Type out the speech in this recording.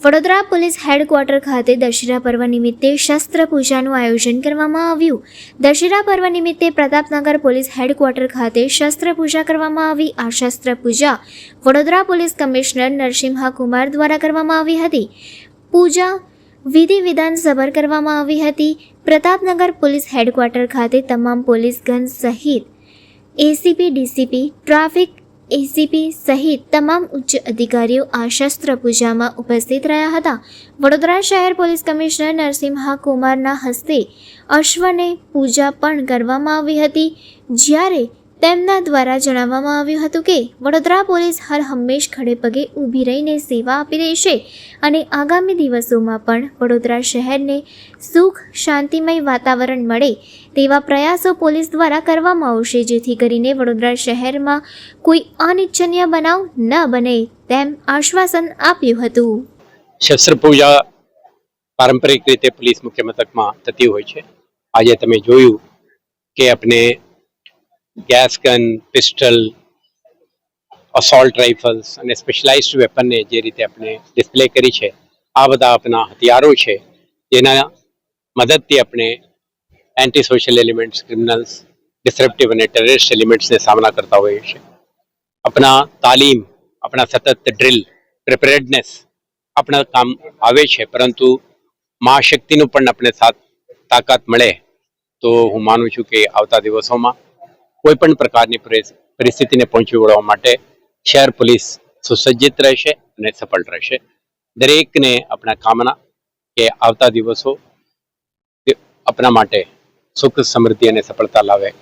Vadodara police headquarter ખાતે દશેરા પર્વ નિમિત્તે શસ્ત્ર પૂજાનું આયોજન કરવામાં આવ્યું. દશેરા પર્વ નિમિત્તે પ્રતાપનગર પોલીસ હેડક્વાર્ટર ખાતે શસ્ત્ર પૂજા કરવામાં આવી. આ શસ્ત્ર પૂજા વડોદરા પોલીસ કમિશનર નરસિંહા કુમાર દ્વારા કરવામાં આવી હતી. પૂજા વિધિ વિધાન સભર કરવામાં આવી હતી. પ્રતાપનગર પોલીસ હેડક્વાર્ટર ખાતે તમામ પોલીસગણ સહિત એસીપી, ડીસીપી, ટ્રાફિક એસીપી સહિત તમામ ઉચ્ચ અધિકારીઓ આ શસ્ત્ર પૂજામાં ઉપસ્થિત રહ્યા હતા. વડોદરા શહેર પોલીસ કમિશનર નરસિંહા કુમારના હસ્તે અશ્વને પૂજા પણ કરવામાં આવી હતી. જ્યારે તેમના દ્વારા જણાવવામાં આવ્યું હતું કે વડોદરા પોલીસ હર હંમેશ ખડે પગે ઊભી રહીને સેવા આપી રહી છે અને આગામી દિવસોમાં પણ વડોદરા શહેરને સુખ શાંતિમય વાતાવરણ મળે તેવા પ્રયાસો પોલીસ દ્વારા કરવામાં આવશે, જેથી કરીને વડોદરા શહેરમાં કોઈ અનિચ્છનીય બનાવ ન બને તેમ આશ્વાસન આપ્યું હતું. શસ્ત્ર પૂજા પારંપરિક રીતે પોલીસ મુખ્ય મથકમાં થતી હોય છે. આજે તમે જોયું કે આપણે gas gun, pistol, assault rifles અને સ્પેશિયલાઇઝ્ડ વેપનને જે રીતે આપણે ડિસ્પ્લે કરી છે, આ બધા આપણા હથિયારો છે જેના મદદથી આપણે એન્ટી સોશિયલ એલિમેન્ટ્સ, ક્રિમિનલ્સ, ડિસરપ્ટિવ અને ટેરરિસ્ટ એલિમેન્ટ્સને સામના કરતા હોઈએ છીએ. આપણા તાલીમ, આપણા સતત ડ્રિલ, પ્રિપેરેડનેસ આપણા કામ આવે છે, પરંતુ મહાશક્તિનું પણ આપણે તાકાત મળે તો હું માનું છું કે આવતા દિવસોમાં કોઈ પણ પ્રકારની પરિસ્થિતિને પહોંચી વળવા માટે શહેર પોલીસ સુસજ્જિત રહેશે અને સફળ રહેશે. દરેકને આપણા કામના કે આવતા દિવસો આપણા માટે સુખ, સમૃદ્ધિ અને સફળતા લાવે.